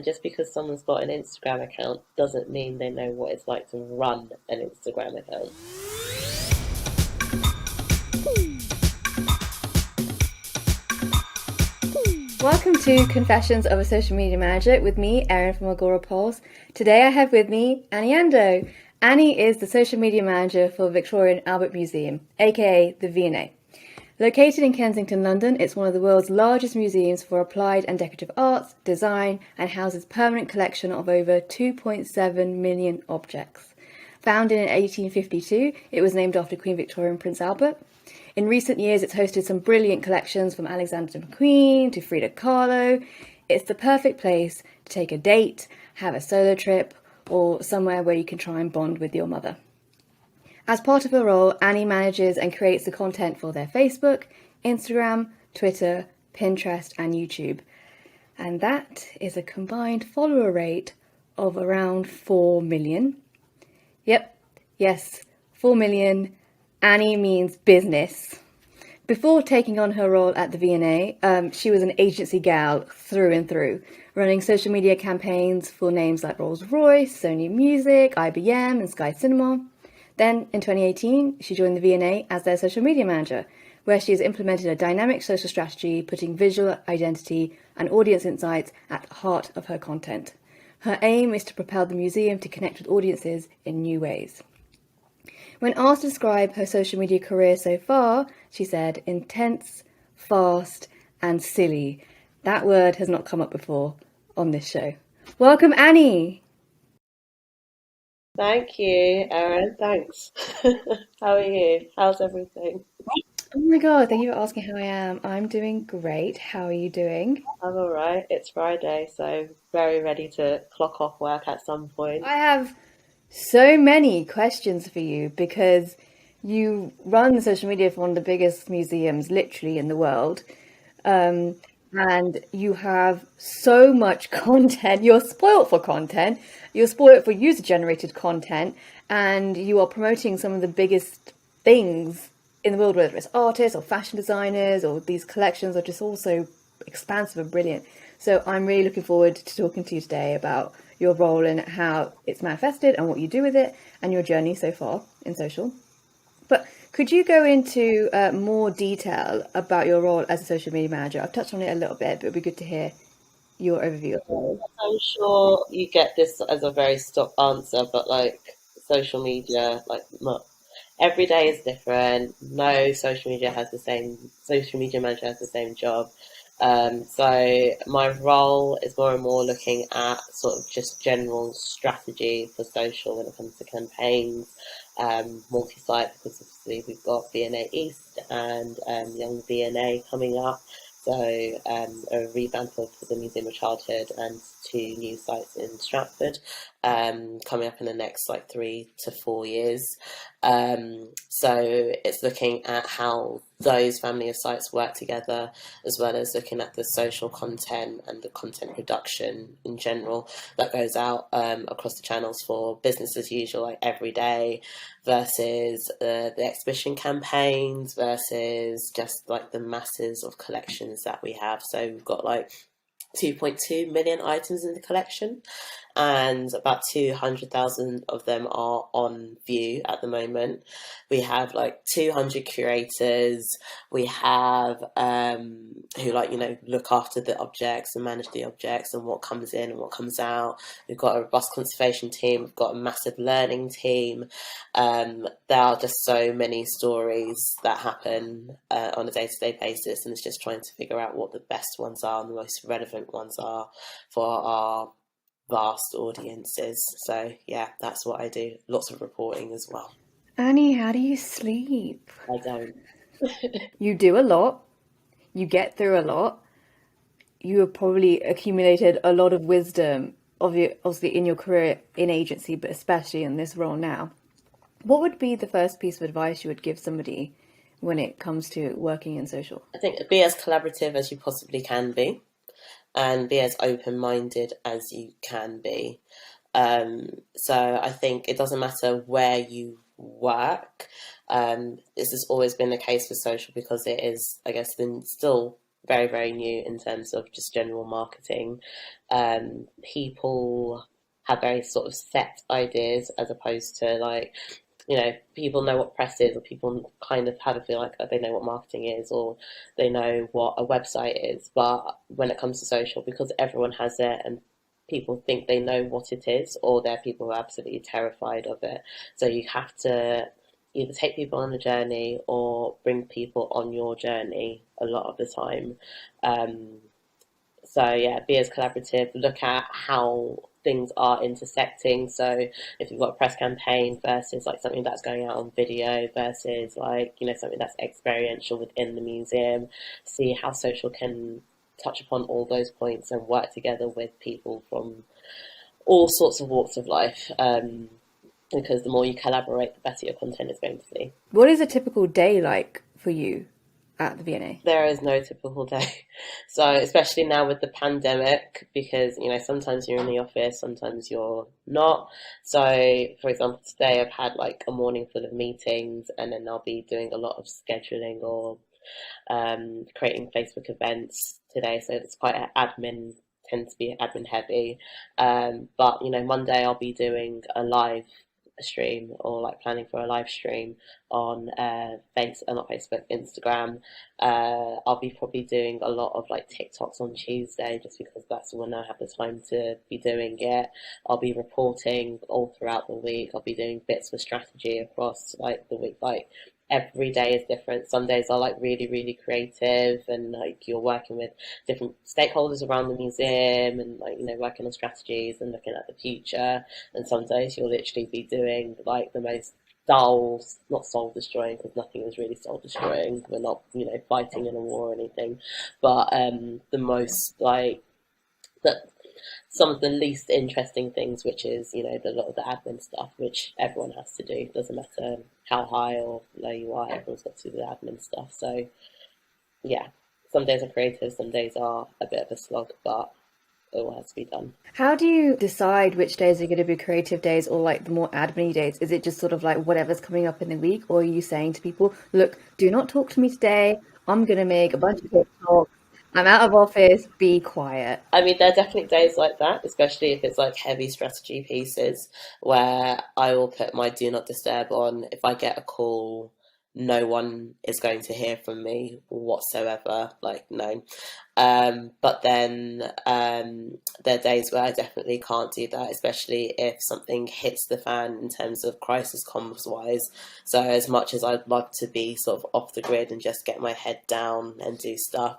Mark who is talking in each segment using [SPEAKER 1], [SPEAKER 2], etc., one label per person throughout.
[SPEAKER 1] just because someone's got an Instagram account doesn't mean they know what it's like to run an Instagram account.
[SPEAKER 2] Welcome to Confessions of a Social Media Manager with me, Erin from Agora Pulse. Today I have with me Annie Ando. Annie is the social media manager for Victoria and Albert Museum, aka the V&A. Located in Kensington, London, it's one of the world's largest museums for applied and decorative arts, design, and houses a permanent collection of over 2.7 million objects. Founded in 1852, it was named after Queen Victoria and Prince Albert. In recent years, it's hosted some brilliant collections from Alexander McQueen to Frida Kahlo. It's the perfect place to take a date, have a solo trip, or somewhere where you can try and bond with your mother. As part of her role, Annie manages and creates the content for their Facebook, Instagram, Twitter, Pinterest, and YouTube. And that is a combined follower rate of around 4 million. Yep, yes, 4 million. Annie means business. Before taking on her role at the V&A, she was an agency gal through and through, running social media campaigns for names like Rolls-Royce, Sony Music, IBM, and Sky Cinema. Then, in 2018, she joined the V&A as their social media manager, where she has implemented a dynamic social strategy, putting visual identity and audience insights at the heart of her content. Her aim is to propel the museum to connect with audiences in new ways. When asked to describe her social media career so far, she said, intense, fast, and silly. That word has not come up before on this show. Welcome, Annie.
[SPEAKER 1] Thank you, Erin. Thanks. How are you? How's everything?
[SPEAKER 2] Oh my God, thank you for asking how I am. I'm doing great. How are you doing?
[SPEAKER 1] I'm all right. It's Friday, so very ready to clock off work at some point.
[SPEAKER 2] I have so many questions for you because you run social media for one of the biggest museums literally in the world. And you have so much content. You're spoilt for content. You're spoilt for user-generated content, and you are promoting some of the biggest things in the world, whether it's artists or fashion designers, or these collections are just also expansive and brilliant. So I'm really looking forward to talking to you today about your role and how it's manifested and what you do with it and your journey so far in social. But could you go into more detail about your role as a social media manager? I've touched on it a little bit, but it'd be good to hear your overview of the role.
[SPEAKER 1] I'm sure you get this as a very stock answer, but like social media, every day is different. No social media manager has the same job. So my role is more and more looking at sort of just general strategy for social when it comes to campaigns, multi-site, because obviously we've got V&A East and Young V&A coming up. So a revamp of the Museum of Childhood and 2 new sites in Stratford coming up in the next 3 to 4 years. So it's looking at how those family of sites work together, as well as looking at the social content and the content production in general that goes out across the channels for business as usual, like every day, versus the exhibition campaigns, versus just like the masses of collections that we have. So we've got 2.2 million items in the collection, and about 200,000 of them are on view at the moment. We have 200 curators. We have who look after the objects and manage the objects and what comes in and what comes out. We've got a robust conservation team. We've got a massive learning team. There are just so many stories that happen on a day-to-day basis, and it's just trying to figure out what the best ones are and the most relevant ones are for our vast audiences. So yeah, that's what I do. Lots of reporting as well.
[SPEAKER 2] Annie, how do you sleep?
[SPEAKER 1] I don't.
[SPEAKER 2] You do a lot. You get through a lot. You have probably accumulated a lot of wisdom, obviously in your career in agency, but especially in this role now. What would be the first piece of advice you would give somebody when it comes to working in social?
[SPEAKER 1] I think be as collaborative as you possibly can be, and be as open-minded as you can be. So I think it doesn't matter where you work. This has always been the case for social because it is, I guess, still very, very new in terms of just general marketing. People have very sort of set ideas as opposed to like, people know what press is, or people kind of have a feel like they know what marketing is, or they know what a website is. But when it comes to social, because everyone has it and people think they know what it is, or they're people who are absolutely terrified of it. So you have to either take people on a journey or bring people on your journey a lot of the time. Um, so yeah, be as collaborative. Look at how things are intersecting. So if you've got a press campaign versus like something that's going out on video versus like something that's experiential within the museum, see how social can touch upon all those points and work together with people from all sorts of walks of life. Because the more you collaborate, the better your content is going to be.
[SPEAKER 2] What is a typical day like for you at the V&A?
[SPEAKER 1] There is no typical day. So, especially now with the pandemic, because, sometimes you're in the office, sometimes you're not. So, for example, today I've had like a morning full of meetings, and then I'll be doing a lot of scheduling or creating Facebook events today. So, it's quite admin, tends to be admin heavy. But, Monday I'll be doing a live stream, or like planning for a live stream on not Facebook, Instagram. I'll be probably doing a lot of like TikToks on Tuesday, just because that's when I have the time to be doing it. I'll be reporting all throughout the week. I'll be doing bits for strategy across like the week. Like every day is different. Some days are like really, really creative, and like you're working with different stakeholders around the museum, and like working on strategies and looking at the future. And some days you'll literally be doing like the most dull, not soul destroying, because nothing is really soul destroying. We're not fighting in a war or anything, but the most like the some of the least interesting things, which is a lot of the admin stuff, which everyone has to do. Doesn't matter how high or low you are, everyone's got to do the admin stuff. So yeah, some days are creative, some days are a bit of a slog, but it all has to be done.
[SPEAKER 2] How do you decide which days are going to be creative days or like the more admin days? Is it just sort of like whatever's coming up in the week, or are you saying to people, look, do not talk to me today. I'm going to make a bunch of TikToks. I'm out of office. Be quiet.
[SPEAKER 1] I mean, there are definitely days like that, especially if it's like heavy strategy pieces where I will put my do not disturb on. If I get a call, no one is going to hear from me whatsoever. Like, no. But then there are days where I definitely can't do that, especially if something hits the fan in terms of crisis comms wise. So, as much as I'd love to be sort of off the grid and just get my head down and do stuff,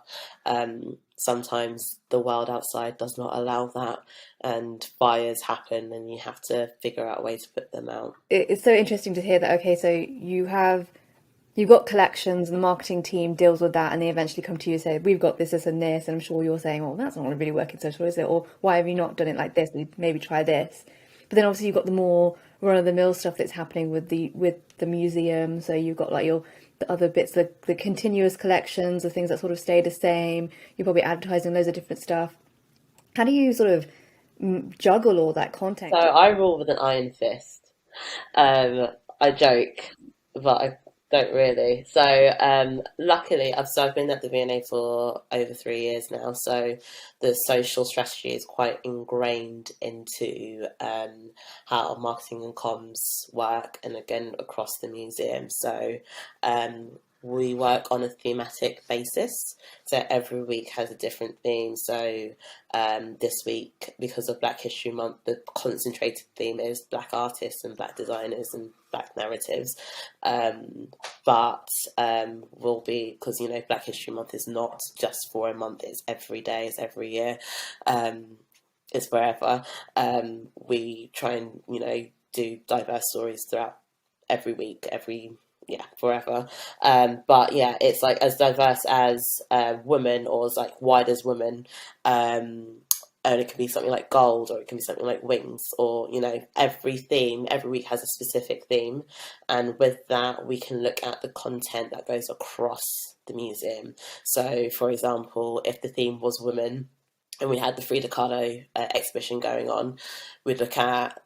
[SPEAKER 1] sometimes the world outside does not allow that, and fires happen, and you have to figure out a way to put them out.
[SPEAKER 2] It's so interesting to hear that. Okay, so you've got collections, and the marketing team deals with that, and they eventually come to you and say, "We've got this, and this," and I'm sure you're saying, "Well, that's not really working social, is it?" Or "Why have you not done it like this? Maybe try this." But then obviously you've got the more run-of-the-mill stuff that's happening with the museum. So you've got like the other bits, the continuous collections, the things that sort of stay the same. You're probably advertising loads of different stuff. How do you sort of juggle all that content?
[SPEAKER 1] So I rule with an iron fist. Um, I joke, but I don't really. So luckily, I've been at the V&A for over 3 years now. So the social strategy is quite ingrained into how marketing and comms work, and again across the museum. So we work on a thematic basis. So every week has a different theme. So this week, because of Black History Month, the concentrated theme is Black artists and Black designers and Black narratives. But will be, because Black History Month is not just for a month; it's every day, it's every year, it's forever. We try and do diverse stories throughout every week, forever. But yeah, it's like as diverse as women, or as like wide as women. And it can be something like gold, or it can be something like wings, or every week has a specific theme, and with that we can look at the content that goes across the museum. So for example, if the theme was women and we had the Frida Kahlo exhibition going on, we'd look at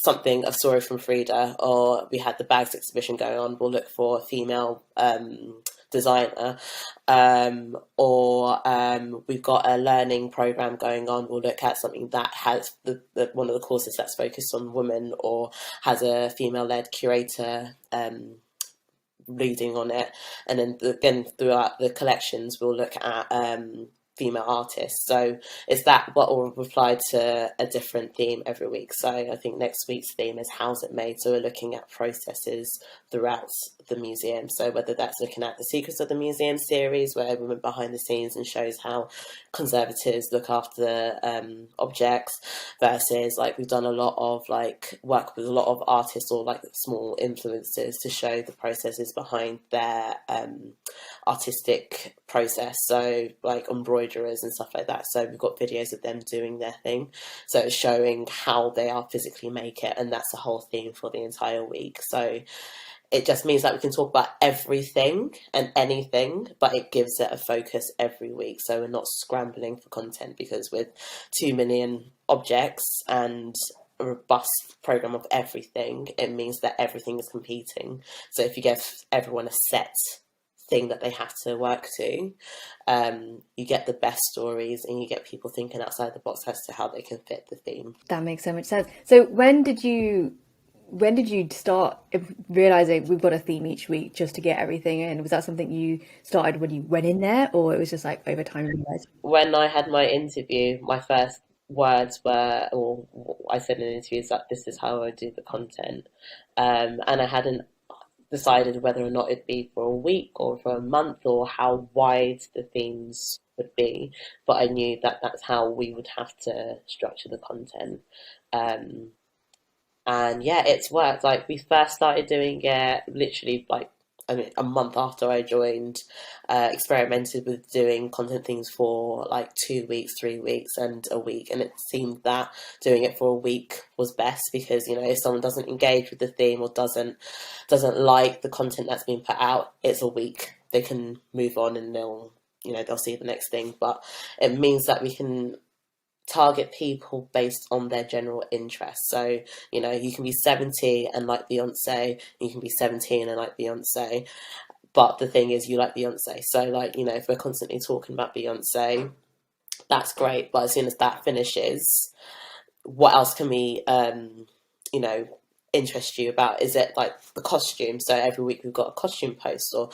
[SPEAKER 1] something, a story from Frida, or we had the bags exhibition going on, we'll look for a female designer, or we've got a learning program going on, we'll look at something that has one of the courses that's focused on women or has a female-led curator leading on it. And then again, throughout the collections, we'll look at female artists. So it's that, but will reply to a different theme every week. So I think next week's theme is how's it made. So we're looking at processes throughout the museum. So whether that's looking at the Secrets of the Museum series, where we went behind the scenes and shows how conservators look after objects, versus like we've done a lot of like work with a lot of artists or like small influencers to show the processes behind their artistic process, so like embroiderers and stuff like that. So we've got videos of them doing their thing, so it's showing how they are physically make it, and that's the whole theme for the entire week. So it just means that we can talk about everything and anything, but it gives it a focus every week, so we're not scrambling for content, because with 2 million objects and a robust program of everything, it means that everything is competing. So if you give everyone a set thing that they have to work to, you get the best stories and you get people thinking outside the box as to how they can fit the theme.
[SPEAKER 2] That makes so much sense. So when did you start realizing we've got a theme each week just to get everything in? Was that something you started when you went in there, or it was just like over time you realized?
[SPEAKER 1] When I had my interview, my first words were, or I said in interviews, that this is how I do the content. And I hadn't decided whether or not it'd be for a week or for a month or how wide the themes would be, but I knew that that's how we would have to structure the content. Um, and yeah, it's worked. Like we first started doing it literally like, I mean, a month after I joined, experimented with doing content things for like 2 weeks, 3 weeks, and a week. And it seemed that doing it for a week was best, because, you know, if someone doesn't engage with the theme or doesn't like the content that's being put out, it's a week. They can move on and they'll see the next thing. But it means that we can target people based on their general interests. So, you know, you can be 70 and like Beyonce, you can be 17 and like Beyonce, but the thing is you like Beyonce. So like, you know, if we're constantly talking about Beyonce, that's great, but as soon as that finishes, what else can we you know, interest you about? Is it like the costume? So every week we've got a costume post, or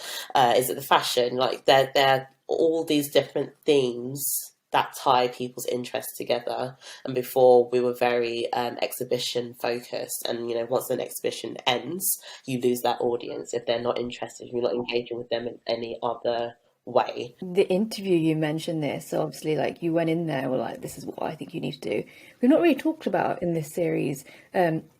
[SPEAKER 1] is it the fashion? Like there are all these different themes that tie people's interests together. And before we were very exhibition focused, and you know, once an exhibition ends, you lose that audience if they're not interested, if you're not engaging with them in any other way.
[SPEAKER 2] The interview you mentioned this, so obviously like you went in there, were like, this is what I think you need to do. We've not really talked about in this series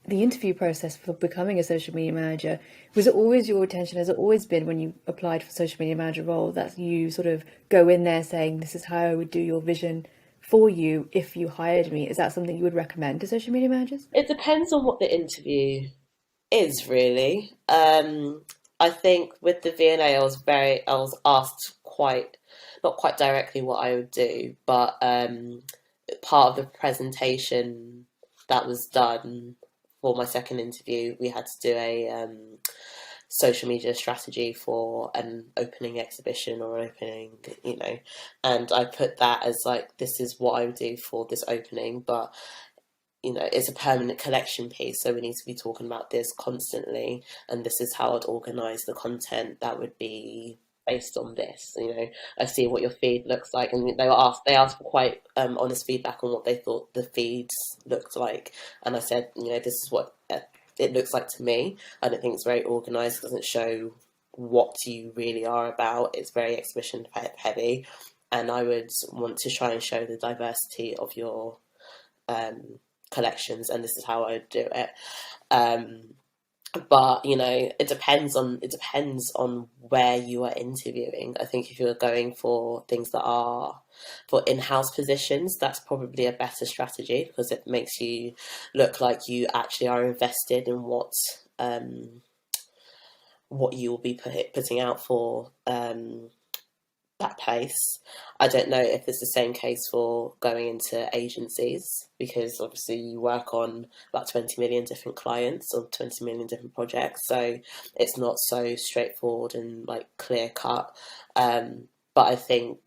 [SPEAKER 2] the interview process for becoming a social media manager. Was it always your intention, has it always been when you applied for social media manager role, that you sort of go in there saying this is how I would do your vision for you if you hired me? Is that something you would recommend to social media managers?
[SPEAKER 1] It depends on what the interview is, really. I think with the V&A, I was asked quite, not quite directly what I would do, but part of the presentation that was done for my second interview, we had to do a social media strategy for an opening exhibition or opening, you know, and I put that as like, this is what I would do for this opening, but you know, it's a permanent collection piece, so we need to be talking about this constantly, and this is how I'd organise the content that would be based on this. You know, I see what your feed looks like, and they asked for quite honest feedback on what they thought the feeds looked like, and I said, you know, this is what it looks like to me. I don't think it's very organised, doesn't show what you really are about. It's very exhibition heavy, and I would want to try and show the diversity of your um, collections, and this is how I would do it. Um, but you know, it depends on where you are interviewing. I think if you're going for things that are for in-house positions, that's probably a better strategy, because it makes you look like you actually are invested in what you will be putting out for that pace. I don't know if it's the same case for going into agencies, because obviously you work on about 20 million different clients or 20 million different projects. So it's not so straightforward and like clear cut. But I think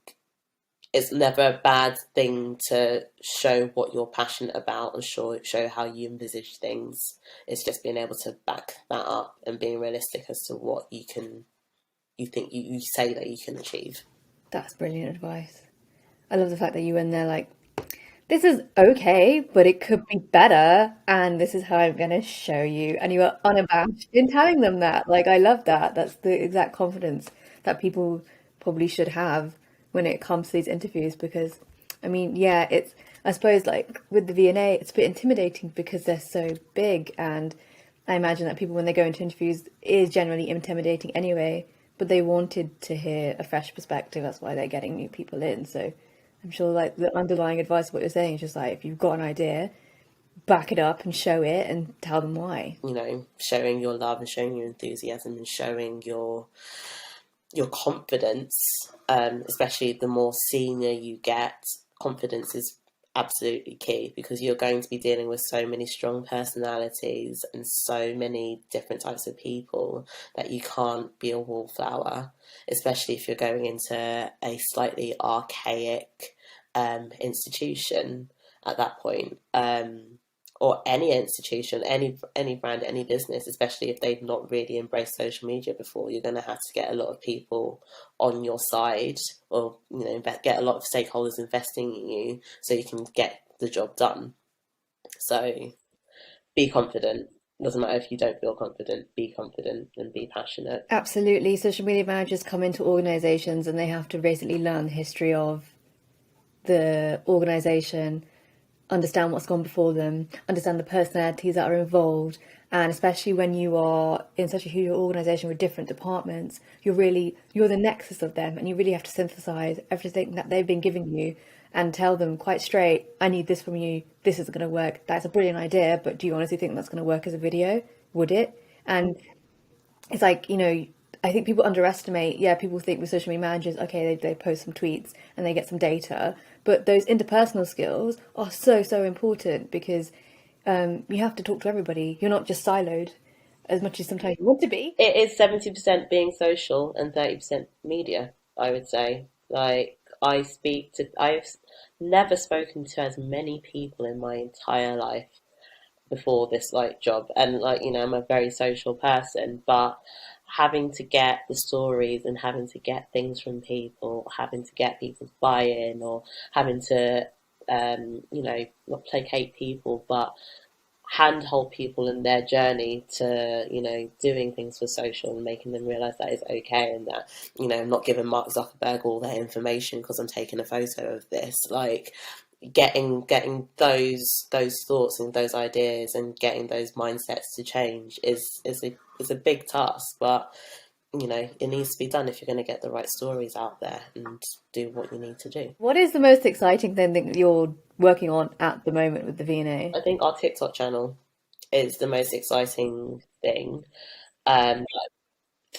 [SPEAKER 1] it's never a bad thing to show what you're passionate about and show how you envisage things. It's just being able to back that up and being realistic as to what you think you say that you can achieve.
[SPEAKER 2] That's brilliant advice. I love the fact that you went there like, this is okay, but it could be better, and this is how I'm going to show you. And you are unabashed in telling them that. Like, I love that. That's the exact confidence that people probably should have when it comes to these interviews. Because, I mean, yeah, I suppose, like with the VNA, it's a bit intimidating because they're so big. And I imagine that people, when they go into interviews, it is generally intimidating anyway. But they wanted to hear a fresh perspective. That's why they're getting new people in. So I'm sure like the underlying advice of what you're saying is just like if you've got an idea, back it up and show it and tell them why.
[SPEAKER 1] Showing your love and showing your enthusiasm and showing your confidence, especially the more senior you get, confidence is absolutely key, because you're going to be dealing with so many strong personalities and so many different types of people that you can't be a wallflower, especially if you're going into a slightly archaic institution at that point. Or any institution, any brand, any business, especially if they've not really embraced social media before, you're going to have to get a lot of people on your side, or get a lot of stakeholders investing in you so you can get the job done. So be confident. Doesn't matter if you don't feel confident. Be confident and be passionate.
[SPEAKER 2] Absolutely. Social media managers come into organizations and they have to basically learn the history of the organization, understand what's gone before them, understand the personalities that are involved. And especially when you are in such a huge organization with different departments, you're the nexus of them, and you really have to synthesize everything that they've been giving you and tell them quite straight, I need this from you, this isn't going to work, that's a brilliant idea, but do you honestly think that's going to work as a video? Would it? And it's like, I think people underestimate, yeah, people think with social media managers, okay, they post some tweets and they get some data, but those interpersonal skills are so, so important, because you have to talk to everybody. You're not just siloed as much as sometimes you want to be.
[SPEAKER 1] It is 70% being social and 30% media, I would say. Like, I've never spoken to as many people in my entire life before this like job, and like I'm a very social person, but having to get the stories and having to get things from people, having to get people's buy-in, or having to not placate people but handhold people in their journey to doing things for social and making them realize that it's okay, and that I'm not giving Mark Zuckerberg all their information because I'm taking a photo of this. Like, getting those thoughts and those ideas and getting those mindsets to change is a big task, but it needs to be done if you're going to get the right stories out there and do what you need to do.
[SPEAKER 2] What is the most exciting thing that you're working on at the moment with the VNA?
[SPEAKER 1] I think our TikTok channel is the most exciting thing. um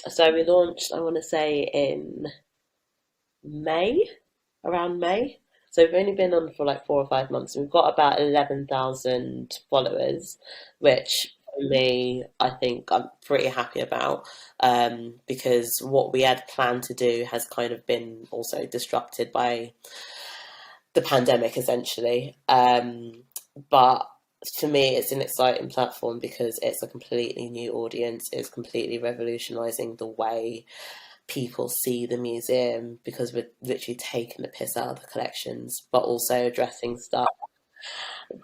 [SPEAKER 1] so we launched, I want to say, in May, around May. So we've only been on for like 4 or 5 months. We've got about 11,000 followers, which for me, I think I'm pretty happy about, because what we had planned to do has kind of been also disrupted by the pandemic, essentially. But for me, it's an exciting platform because it's a completely new audience. It's completely revolutionizing the way people see the museum, because we're literally taking the piss out of the collections, but also addressing stuff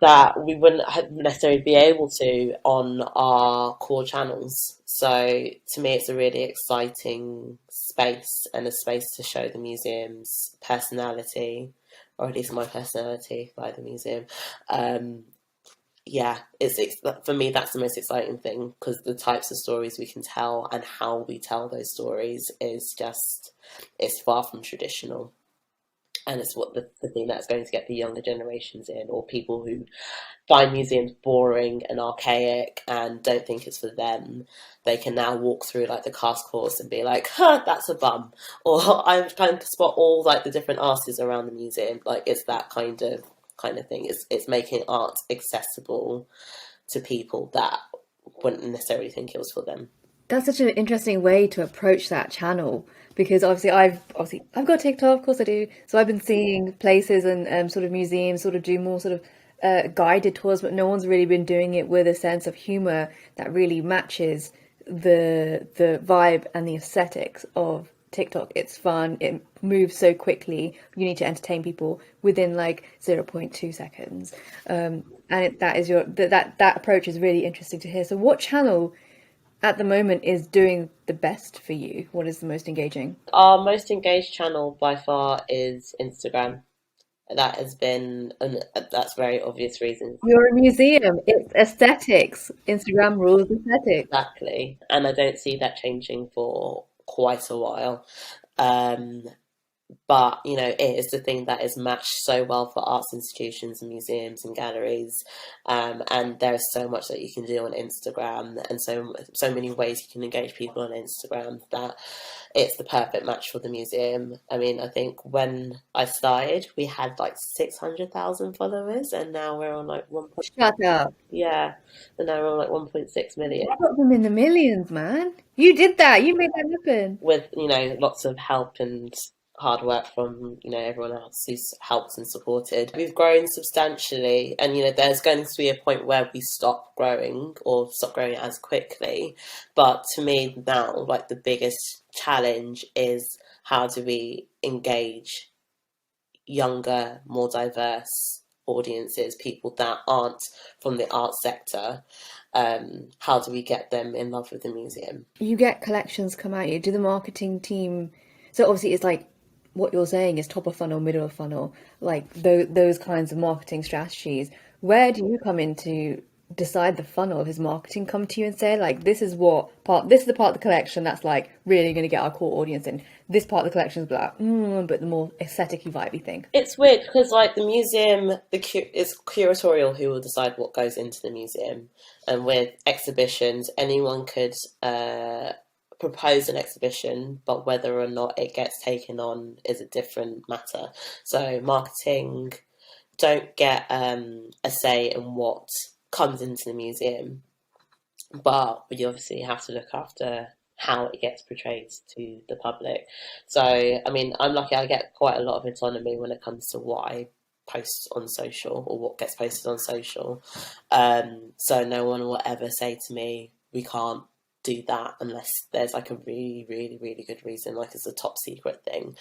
[SPEAKER 1] that we wouldn't necessarily be able to on our core channels. So to me, it's a really exciting space, and a space to show the museum's personality, or at least my personality, by the museum. Um, yeah, it's for me, that's the most exciting thing, because the types of stories we can tell and how we tell those stories is just, it's far from traditional. and it's what the thing that's going to get the younger generations in, or people who find museums boring and archaic and don't think it's for them. They can now walk through like the cast course and be like, huh, that's a bum. Or I'm trying to spot all like the different artists around the museum. Like it's that kind of thing. It's making art accessible to people that wouldn't necessarily think it was for them.
[SPEAKER 2] That's such an interesting way to approach that channel because obviously I've got TikTok, of course I do. So I've been seeing places and sort of museums sort of do more sort of guided tours, but no one's really been doing it with a sense of humor that really matches the vibe and the aesthetics of TikTok. It's fun. It moves so quickly. You need to entertain people within like 0.2 seconds. That is that approach is really interesting to hear. So what channel at the moment is doing the best for you? What is the most engaging?
[SPEAKER 1] Our most engaged channel by far is Instagram. That has been, and that's very obvious reasons.
[SPEAKER 2] You're a museum. It's aesthetics. Instagram rules aesthetics.
[SPEAKER 1] Exactly. And I don't see that changing for quite a while. Um, but it is the thing that is matched so well for arts institutions and museums and galleries, and there is so much that you can do on Instagram, and so many ways you can engage people on Instagram, that it's the perfect match for the museum. I mean, I think when I started we had like 600,000 followers, and now we're on like one point,
[SPEAKER 2] Shut up.
[SPEAKER 1] yeah, and now we're on like 1.6 million,
[SPEAKER 2] I got them in the millions, man. You did that. You made that happen.
[SPEAKER 1] with lots of help and hard work from everyone else who's helped and supported. We've grown substantially, and there's going to be a point where we stop growing or stop growing as quickly. But to me now, like, the biggest challenge is, how do we engage younger, more diverse audiences, people that aren't from the art sector? How do we get them in love with the museum?
[SPEAKER 2] You get collections come at you. Do the marketing team? So obviously, it's like what you're saying is top of funnel, middle of funnel, like those kinds of marketing strategies. Where do you come in to decide the funnel of his marketing? Come to you and say like, this is the part of the collection that's like really going to get our core audience in. This part of the collection is like, but the more aesthetic-y, vibey thing.
[SPEAKER 1] It's weird because, like, the museum, it's curatorial who will decide what goes into the museum, and with exhibitions, anyone could propose an exhibition, but whether or not it gets taken on is a different matter. So marketing don't get a say in what comes into the museum, but we obviously have to look after how it gets portrayed to the public. So, I mean, I'm lucky I get quite a lot of autonomy when it comes to what I post on social, or what gets posted on social. So no one will ever say to me, we can't do that unless there's like a really, really, really good reason, like it's a top secret thing.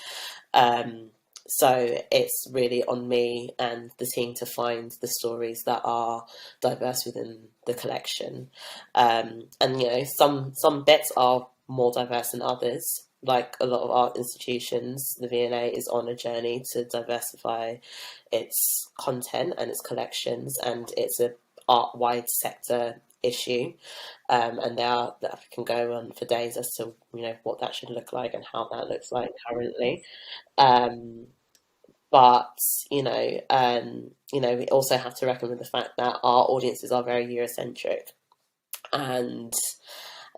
[SPEAKER 1] Um, so it's really on me and the team to find the stories that are diverse within the collection. And some bits are more diverse than others. Like a lot of art institutions, the V&A is on a journey to diversify its content and its collections, and it's a art-wide sector issue. And that can go on for days as to what that should look like and how that looks like currently. Um, but we also have to reckon with the fact that our audiences are very Eurocentric, and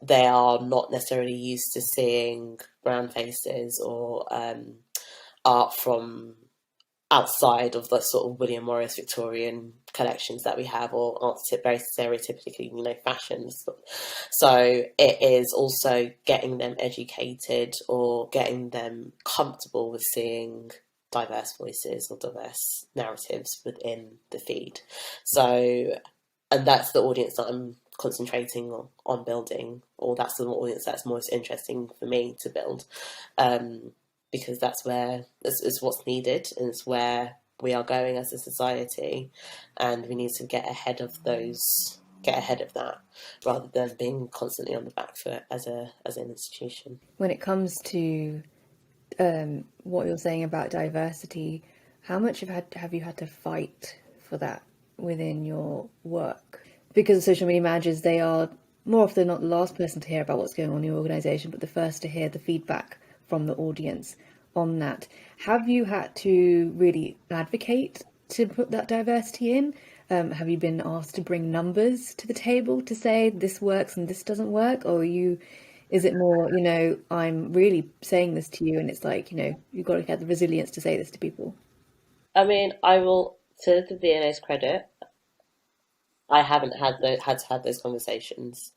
[SPEAKER 1] they are not necessarily used to seeing brown faces or art from outside of the sort of William Morris Victorian collections that we have, or aren't very stereotypically, fashions. So it is also getting them educated or getting them comfortable with seeing diverse voices or diverse narratives within the feed. So, and that's the audience that I'm concentrating on building, or that's the audience that's most interesting for me to build. Because that's where is what's needed, and it's where we are going as a society, and we need to get ahead of that, rather than being constantly on the back foot as an institution.
[SPEAKER 2] When it comes to what you're saying about diversity, how much have you had to fight for that within your work? Because social media managers, they are more often not the last person to hear about what's going on in your organization, but the first to hear the feedback from the audience. on that. Have you had to really advocate to put that diversity in? Have you been asked to bring numbers to the table to say this works and this doesn't work? Or is it more, I'm really saying this to you and it's like, you've got to get the resilience to say this to people?
[SPEAKER 1] I mean, I will, to the VNA's credit, I haven't had to have those conversations.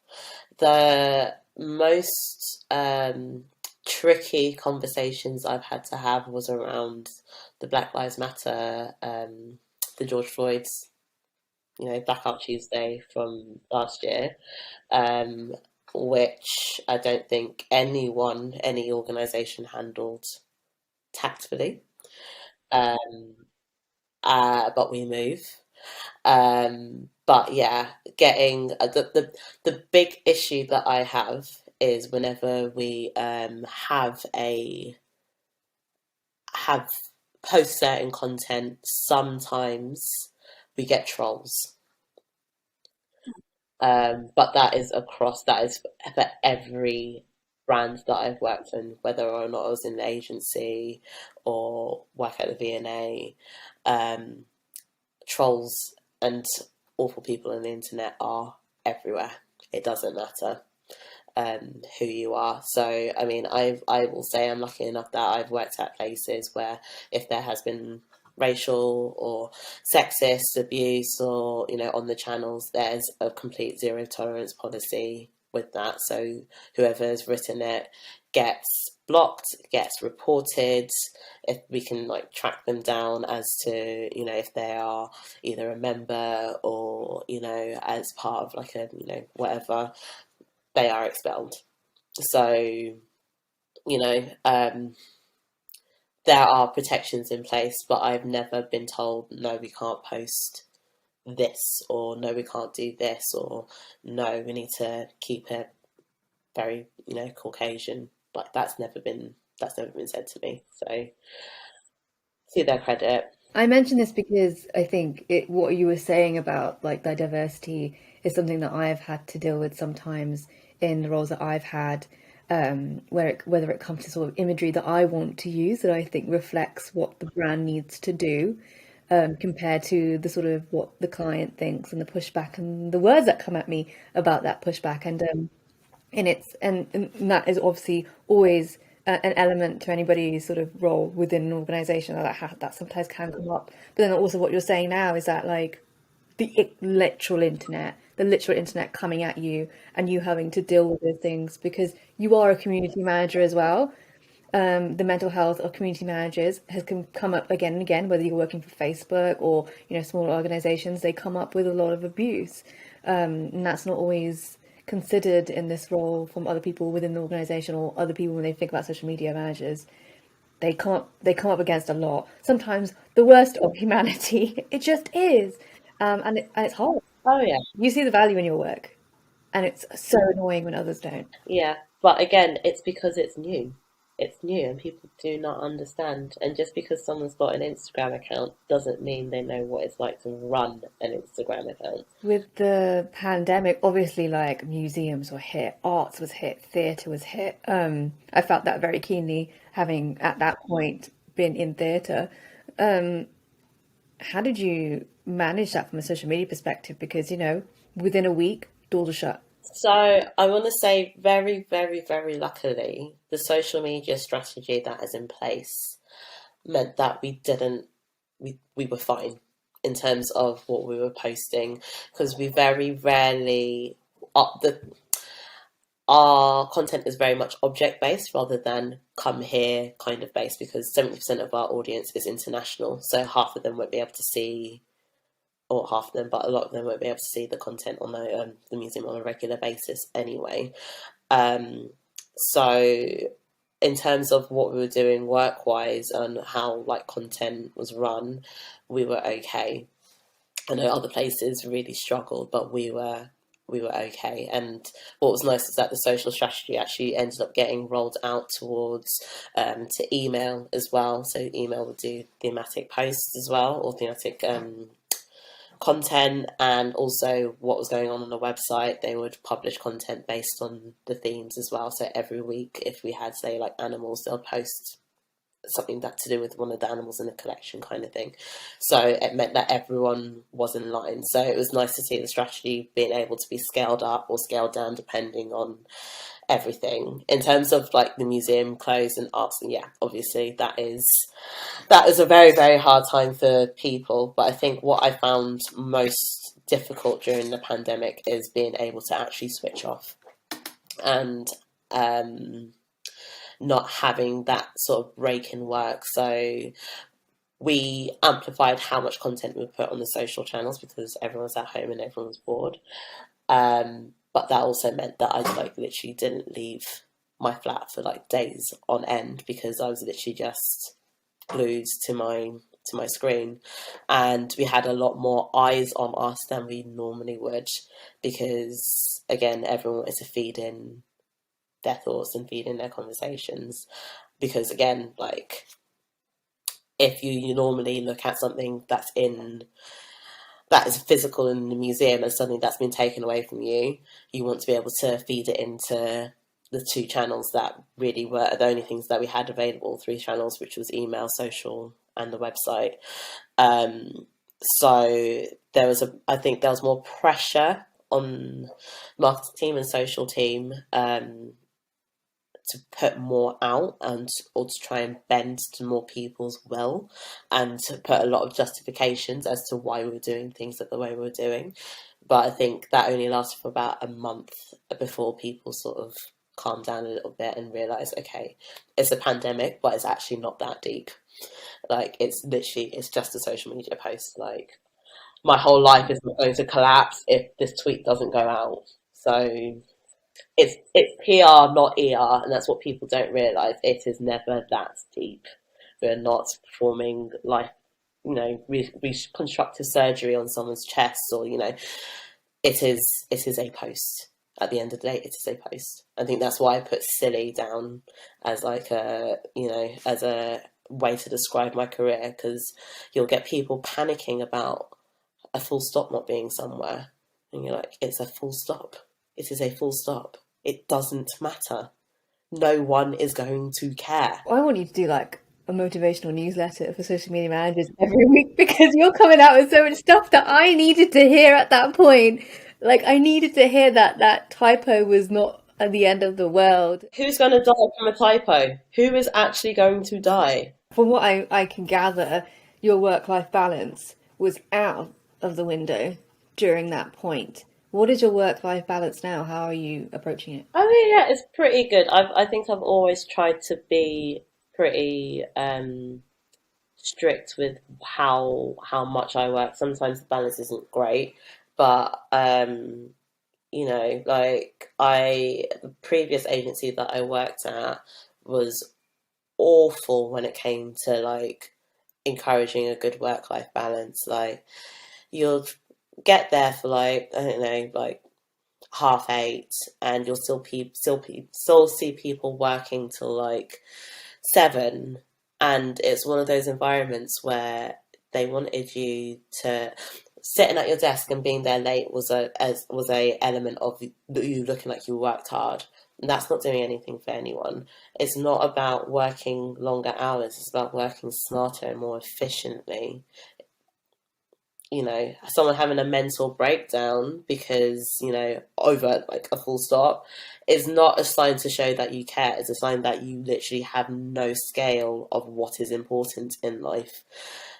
[SPEAKER 1] The most tricky conversations I've had to have was around the Black Lives Matter, the George Floyd's, Blackout Tuesday from last year, um, which I don't think any organisation handled tactfully. Um, but we move. But yeah, getting the big issue that I have is whenever we have post certain content, sometimes we get trolls. But that is for every brand that I've worked in, whether or not I was in the agency or work at the VNA. Um, Trolls and awful people on the internet are everywhere. It doesn't matter who you are. So, I mean, I will say I'm lucky enough that I've worked at places where if there has been racial or sexist abuse or on the channels, there's a complete zero tolerance policy with that. So whoever's written it gets blocked, gets reported. If we can like track them down as to if they are either a member or as part of like a whatever, they are expelled. So, there are protections in place, but I've never been told, no, we can't post this, or no, we can't do this, or no, we need to keep it very, Caucasian. Like that's never been said to me. So, to their credit.
[SPEAKER 2] I mention this because I think what you were saying about like the diversity is something that I've had to deal with sometimes in the roles that I've had, whether it comes to sort of imagery that I want to use that I think reflects what the brand needs to do, compared to the sort of what the client thinks and the pushback and the words that come at me about that pushback. And that is obviously always an element to anybody's sort of role within an organization that sometimes can come up. But then also what you're saying now is that like the literal internet coming at you and you having to deal with those things because you are a community manager as well. The mental health of community managers has come up again and again, whether you're working for Facebook or smaller organizations, they come up with a lot of abuse, and that's not always considered in this role from other people within the organization or other people when they think about social media managers. They come up against a lot. Sometimes the worst of humanity. It just is, and it's hard.
[SPEAKER 1] Oh yeah.
[SPEAKER 2] You see the value in your work, and it's so annoying when others don't.
[SPEAKER 1] Yeah, but again, it's because it's new. It's new and people do not understand. And just because someone's got an Instagram account doesn't mean they know what it's like to run an Instagram account.
[SPEAKER 2] With the pandemic, obviously, like museums were hit, arts was hit, theatre was hit. I felt that very keenly, having at that point been in theatre. How did you manage that from a social media perspective? Because, within a week, doors are shut.
[SPEAKER 1] So I want to say very, very, very luckily, the social media strategy that is in place meant that we were fine in terms of what we were posting because we very rarely up the our content is very much object based rather than come here kind of based because 70% of our audience is international. So half of them won't be able to see, or half of them, but a lot of them won't be able to see the content on the museum on a regular basis anyway. Um, so in terms of what we were doing work wise and how like content was run, we were okay. I know other places really struggled, but we were okay. And what was nice is that the social strategy actually ended up getting rolled out towards to email as well. So email would do thematic posts as well, or thematic content, and also what was going on the website. They would publish content based on the themes as well. So every week, if we had say like animals, they'll post something that to do with one of the animals in the collection kind of thing. So it meant that everyone was in line. So it was nice to see the strategy being able to be scaled up or scaled down depending on everything. In terms of like the museum clothes and arts, and yeah, obviously that is a very, very hard time for people. But I think what I found most difficult during the pandemic is being able to actually switch off and um, not having that sort of break in work. So we amplified how much content we put on the social channels because everyone's at home and everyone's bored. But that also meant that I like literally didn't leave my flat for like days on end because I was literally just glued to my screen, and we had a lot more eyes on us than we normally would because again everyone wanted to feed in their thoughts and feed in their conversations because again like if you normally look at something that is physical in the museum and something that's been taken away from you, you want to be able to feed it into the two channels that really were the only things that we had available, three channels, which was email, social, and the website. Um, so I think there was more pressure on marketing team and social team to put more out and or to try and bend to more people's will and to put a lot of justifications as to why we were doing things the way we were doing. But I think that only lasted for about a month before people sort of calmed down a little bit and realised, okay, it's a pandemic, but it's actually not that deep. Like it's just a social media post. Like my whole life is not going to collapse if this tweet doesn't go out. So it's PR, not ER, and that's what people don't realise. It is never that deep. We're not performing like reconstructive surgery on someone's chest, or it is a post. At the end of the day, it is a post. I think that's why I put silly down as like as a way to describe my career because you'll get people panicking about a full stop not being somewhere, and you're like, it's a full stop. It is a full stop. It doesn't matter. No one is going to care.
[SPEAKER 2] I want you to do like a motivational newsletter for social media managers every week because you're coming out with so much stuff that I needed to hear at that point. Like I needed to hear that that typo was not at the end of the world.
[SPEAKER 1] Who's going to die from a typo? Who is actually going to die?
[SPEAKER 2] From what I can gather, your work-life balance was out of the window during that point. What is your work-life balance now? How are you approaching it?
[SPEAKER 1] I mean, yeah, it's pretty good. I think I've always tried to be pretty strict with how much I work. Sometimes the balance isn't great, but like the previous agency that I worked at was awful when it came to like encouraging a good work life balance. Like you'll get there for like I don't know, like 8:30, and you'll still see people working till like 7, and it's one of those environments where they wanted you to sitting at your desk and being there late was a element of you looking like you worked hard. And that's not doing anything for anyone. It's not about working longer hours. It's about working smarter and more efficiently. Someone having a mental breakdown because, over like a full stop is not a sign to show that you care. It's a sign that you literally have no scale of what is important in life.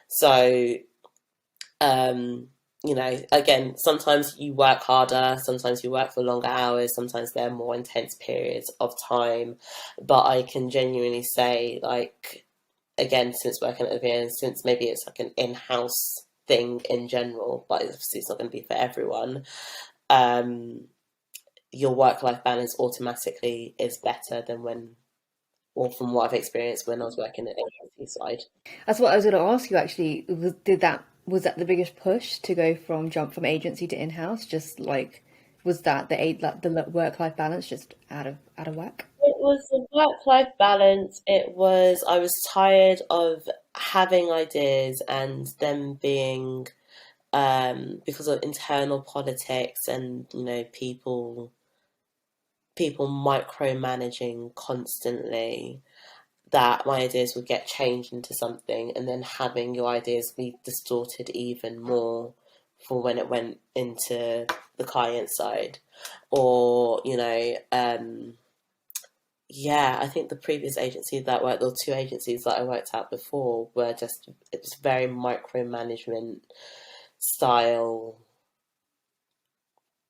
[SPEAKER 1] So, again, sometimes you work harder, sometimes you work for longer hours, sometimes there are more intense periods of time. But I can genuinely say, like, again, since working at the VN, since maybe it's like an in-house thing in general, but obviously it's not going to be for everyone. Um, your work-life balance automatically is better than or from what I've experienced when I was working at the agency side.
[SPEAKER 2] That's what I was going to ask you actually. Was that the biggest push to go from jump from agency to in-house? Just like was that the work-life balance just out of whack?
[SPEAKER 1] It was the work-life balance. It was I was tired of having ideas and them being because of internal politics and people micromanaging constantly. that my ideas would get changed into something, and then having your ideas be distorted even more for when it went into the client side. Or, yeah, I think the previous agency that worked, or two agencies that I worked at before, were just, it was very micromanagement style,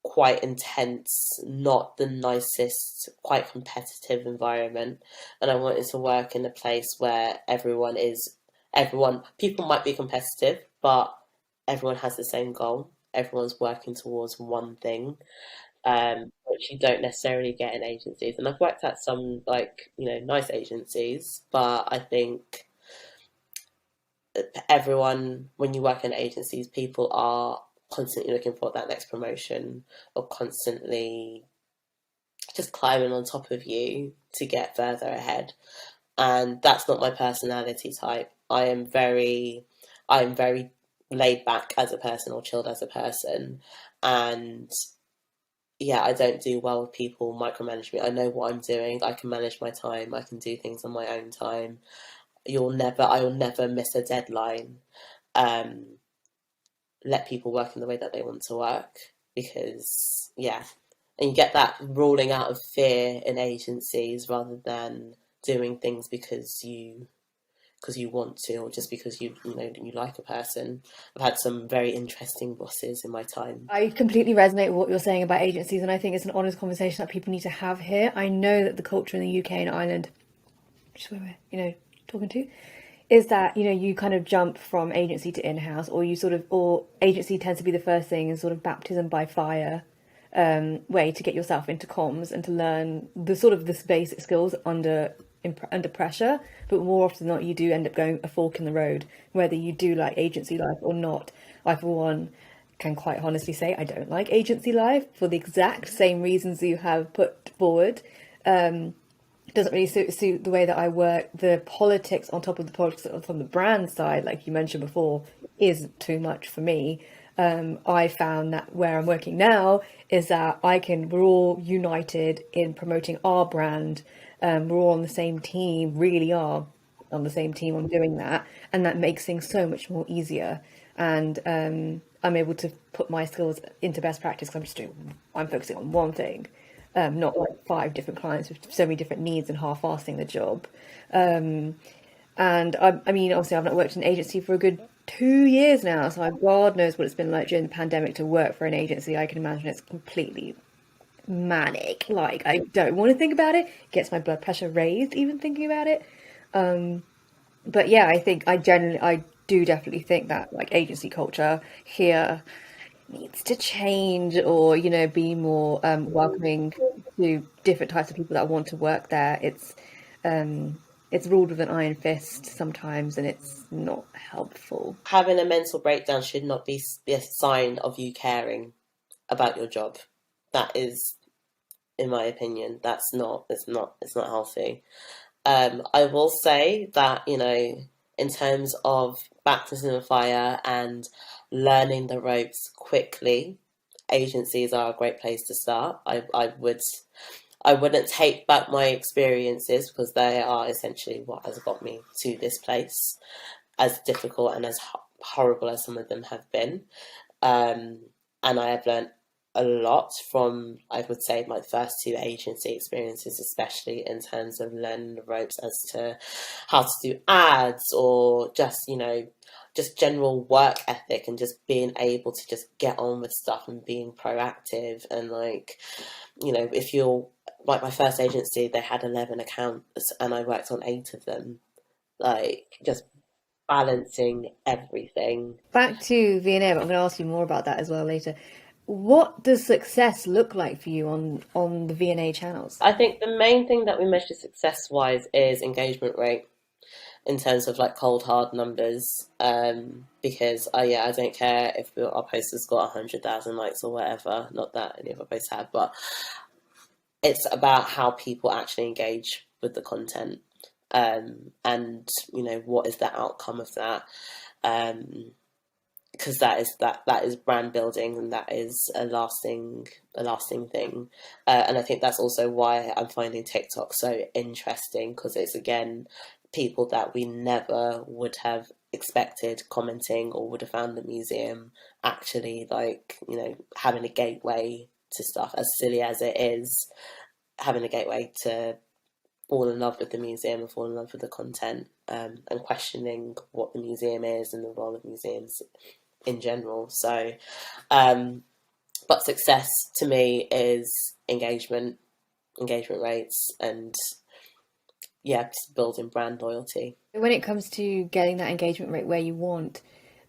[SPEAKER 1] quite intense, not the nicest, quite competitive environment. And I wanted to work in a place where people might be competitive, but everyone has the same goal. Everyone's working towards one thing, which you don't necessarily get in agencies. And I've worked at some, like, nice agencies, but I think everyone, when you work in agencies, people are constantly looking for that next promotion, or constantly just climbing on top of you to get further ahead. And that's not my personality type. I am very laid back as a person, or chilled as a person. And yeah, I don't do well with people micromanage me. I know what I'm doing. I can manage my time. I can do things on my own time. I will never miss a deadline. Um, Let people work in the way that they want to work, because yeah, and you get that ruling out of fear in agencies, rather than doing things because you want to, or just because you like a person. I've had some very interesting bosses in my time.
[SPEAKER 2] I completely resonate with what you're saying about agencies, and I think it's an honest conversation that people need to have here. I know that the culture in the UK and Ireland, which is where we're, talking to, is that, you kind of jump from agency to in-house, or or agency tends to be the first thing, and sort of baptism by fire way to get yourself into comms and to learn this basic skills under pressure. But more often than not, you do end up going a fork in the road, whether you do like agency life or not. I, for one, can quite honestly say I don't like agency life for the exact same reasons you have put forward. Doesn't really suit the way that I work. The politics on top of the politics from the brand side, like you mentioned before, is too much for me. I found that where I'm working now is that we're all united in promoting our brand. We're all on the same team, really are on the same team on doing that. And that makes things so much more easier. And I'm able to put my skills into best practice because I'm focusing on one thing, not like five different clients with so many different needs and half-assing the job. And I mean, obviously, I've not worked in an agency for a good 2 years now, so God knows what it's been like during the pandemic to work for an agency. I can imagine it's completely manic. Like, I don't want to think about it. It gets my blood pressure raised even thinking about it. But yeah, I do definitely think that like agency culture here needs to change, or be more welcoming to different types of people that want to work there. It's ruled with an iron fist sometimes, and it's not helpful.
[SPEAKER 1] Having a mental breakdown should not be a sign of you caring about your job. That is, in my opinion, it's not healthy. I will say that, in terms of baptism of fire and learning the ropes quickly, agencies are a great place to start. I wouldn't take back my experiences, because they are essentially what has got me to this place, as difficult and as horrible as some of them have been. Um, and I have learned a lot from, I would say, my first two agency experiences, especially in terms of learning the ropes as to how to do ads, or just general work ethic, and just being able to just get on with stuff and being proactive. And like, if you're like, my first agency, they had 11 accounts and I worked on 8 of them, like, just balancing everything.
[SPEAKER 2] Back to V&A, but I'm going to ask you more about that as well later. What does success look like for you on the V&A channels?
[SPEAKER 1] I think the main thing that we measure success wise is engagement rate, in terms of like cold hard numbers. Because yeah, I don't care if our post has got 100,000 likes or whatever. Not that any of our posts have, but it's about how people actually engage with the content. And what is the outcome of that? Um, because that is brand building, and that is a lasting thing. And I think that's also why I'm finding TikTok so interesting, because it's again people that we never would have expected commenting or would have found the museum, actually, like, having a gateway to stuff, as silly as it is, having a gateway to fall in love with the museum and fall in love with the content, and questioning what the museum is and the role of museums in general. So, um, but success to me is engagement rates, and yeah, just building brand loyalty.
[SPEAKER 2] When it comes to getting that engagement rate where you want,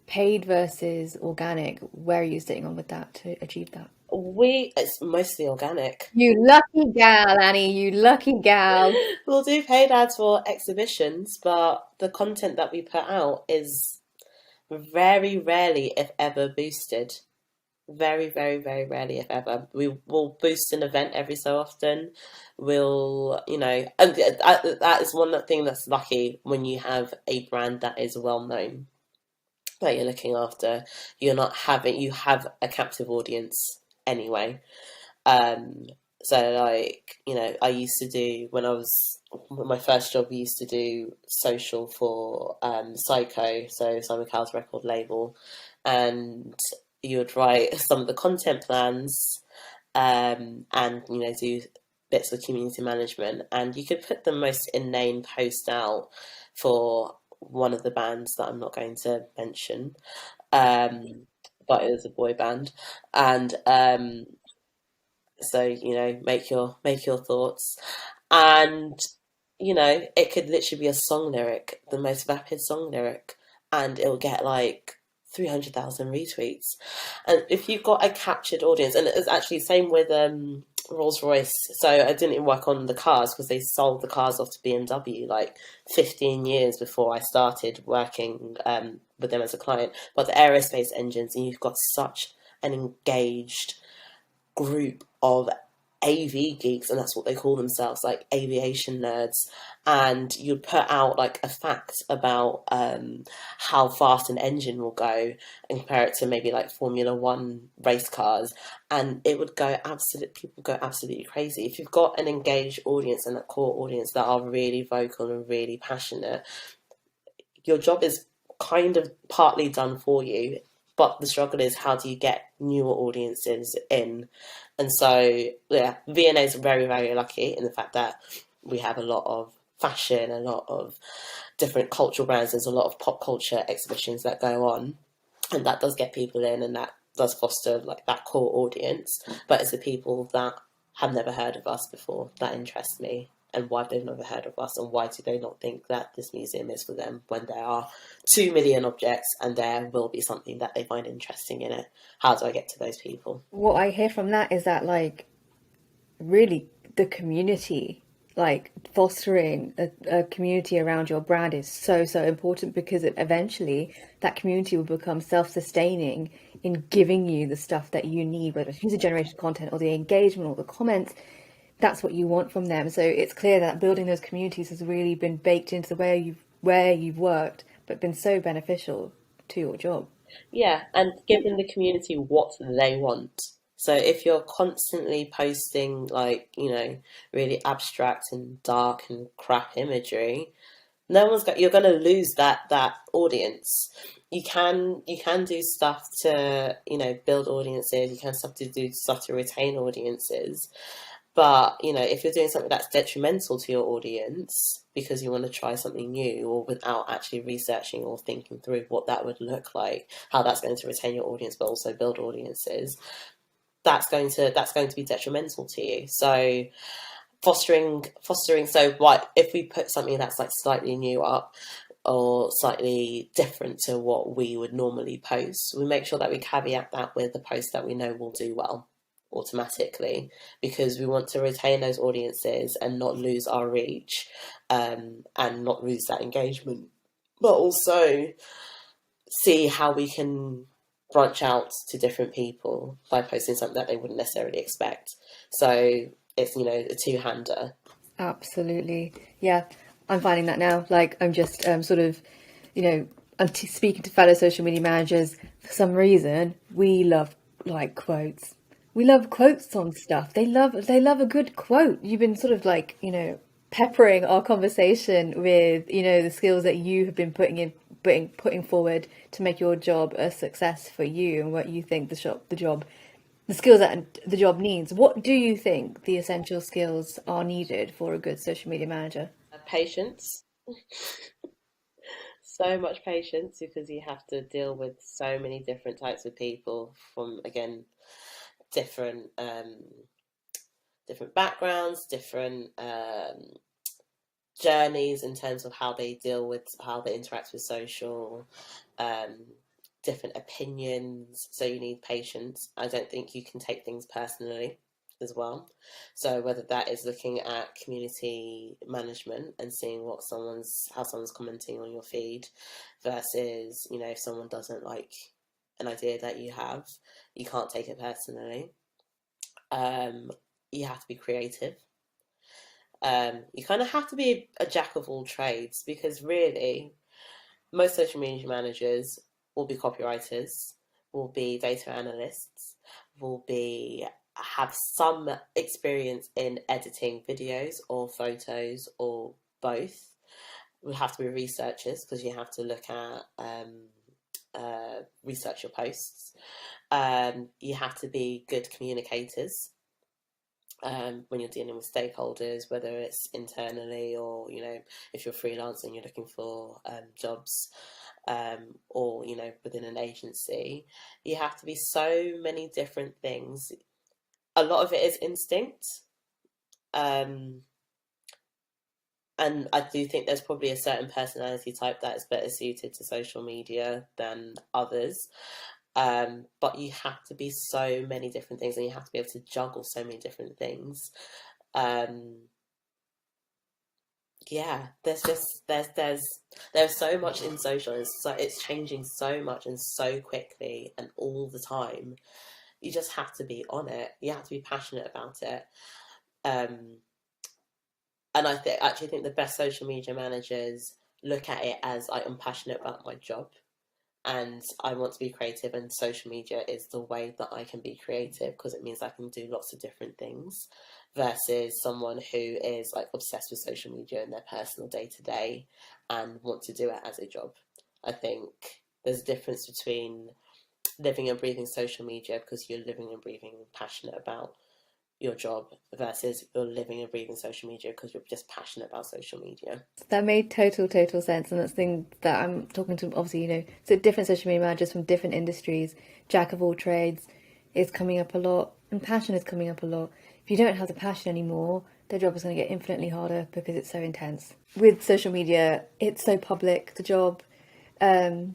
[SPEAKER 2] paid versus organic, where are you sitting on with that to achieve that?
[SPEAKER 1] It's mostly organic.
[SPEAKER 2] You lucky gal, Annie, you lucky gal.
[SPEAKER 1] We'll do paid ads for exhibitions, but the content that we put out is very rarely, if ever, boosted. Very, very, very rarely, if ever. We will boost an event every so often. And that is one thing that's lucky when you have a brand that is well known, that you're looking after. You have a captive audience anyway. Um, so like, I used to do, when I was my first job, we used to do social for Psycho, so Simon Cowell's record label, and you would write some of the content plans, and do bits of community management, and you could put the most inane post out for one of the bands that I'm not going to mention, um, but it was a boy band, and so make your thoughts, and it could literally be a song lyric, the most vapid song lyric, and it'll get like 300,000 retweets. And if you've got a captured audience, and it's actually the same with Rolls Royce. So I didn't work on the cars because they sold the cars off to BMW like 15 years before I started working with them as a client. But the aerospace engines, and you've got such an engaged group of AV geeks, and that's what they call themselves, like aviation nerds. And you'd put out like a fact about how fast an engine will go and compare it to maybe like Formula One race cars, and it would go people go absolutely crazy. If you've got an engaged audience and a core audience that are really vocal and really passionate, your job is kind of partly done for you. But the struggle is, how do you get newer audiences in? And so, yeah, V&A is very, very lucky in the fact that we have a lot of fashion, a lot of different cultural brands. There's a lot of pop culture exhibitions that go on, and that does get people in, and that does foster like that core audience. But it's the people that have never heard of us before that interest me, and why they've never heard of us, and why do they not think that this museum is for them, when there are 2 million objects and there will be something that they find interesting in it. How do I get to those people?
[SPEAKER 2] What I hear from that is that, like, really the community, like fostering a community around your brand is so, so important, because eventually that community will become self-sustaining in giving you the stuff that you need, whether it's user-generated content or the engagement or the comments. That's what you want from them. So it's clear that building those communities has really been baked into the way you've worked, but been so beneficial to your job.
[SPEAKER 1] Yeah, and giving the community what they want. So if you're constantly posting like, really abstract and dark and crap imagery, you're going to lose that audience. You can do stuff to, build audiences. You can do stuff to retain audiences. But, if you're doing something that's detrimental to your audience because you want to try something new, or without actually researching or thinking through what that would look like, how that's going to retain your audience but also build audiences, that's going to be detrimental to you. So fostering, so what if we put something that's like slightly new up, or slightly different to what we would normally post, we make sure that we caveat that with the post that we know will do well automatically, because we want to retain those audiences and not lose our reach, and not lose that engagement, but also see how we can branch out to different people by posting something that they wouldn't necessarily expect. So it's, a two-hander.
[SPEAKER 2] Absolutely. Yeah, I'm finding that now. Like, I'm just sort of, you know, and speaking to fellow social media managers, for some reason, we love like quotes. We love quotes on stuff. They love a good quote. You've been sort of like, peppering our conversation with, the skills that you have been putting forward to make your job a success for you and what you think the skills that the job needs. What do you think the essential skills are needed for a good social media manager?
[SPEAKER 1] Patience, so much patience because you have to deal with so many different types of people from, again, different different backgrounds, different journeys in terms of how they deal with how they interact with social, um, different opinions. So you need patience. I don't think you can take things personally as well. So whether that is looking at community management and seeing what how someone's commenting on your feed versus, if someone doesn't like an idea that you have, you can't take it personally. Um, you have to be creative. You kind of have to be a jack of all trades because really, most social media managers will be copywriters, will be data analysts, will be have some experience in editing videos or photos or both. We have to be researchers because you have to look at research your posts. You have to be good communicators when you're dealing with stakeholders, whether it's internally or, if you're freelancing, you're looking for jobs, or, within an agency, you have to be so many different things. A lot of it is instinct. Um, and I do think there's probably a certain personality type that is better suited to social media than others. But you have to be so many different things and you have to be able to juggle so many different things. Um, yeah, there's so much in social. It's changing so much and so quickly and all the time. You just have to be on it. You have to be passionate about it. Um, and actually think the best social media managers look at it as I'm passionate about my job and I want to be creative, and social media is the way that I can be creative because it means I can do lots of different things versus someone who is like obsessed with social media in their personal day to day and want to do it as a job. I think there's a difference between living and breathing social media because you're living and breathing passionate about your job versus you're living and breathing social media because you're just passionate about social media.
[SPEAKER 2] That made total sense, and that's the thing that I'm talking to. Obviously, so different social media managers from different industries, jack of all trades, is coming up a lot, and passion is coming up a lot. If you don't have the passion anymore, their job is going to get infinitely harder because it's so intense. With social media, it's so public. The job, you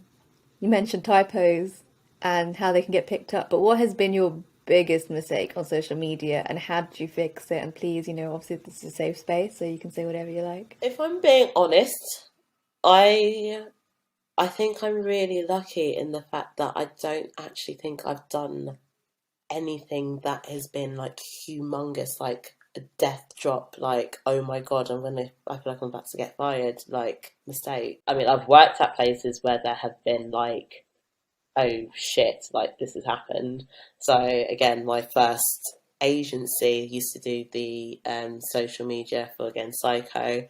[SPEAKER 2] mentioned typos and how they can get picked up, but what has been your biggest mistake on social media and how did you fix it? And please, obviously this is a safe space, so you can say whatever you like.
[SPEAKER 1] If I'm being honest, I I think I'm really lucky in the fact that I don't actually think I've done anything that has been like humongous, like a death drop, like, oh my God, I feel like I'm about to get fired, like, mistake. I mean, I've worked at places where there have been like, oh shit, like this has happened. So again, my first agency used to do the social media for, again, Psycho,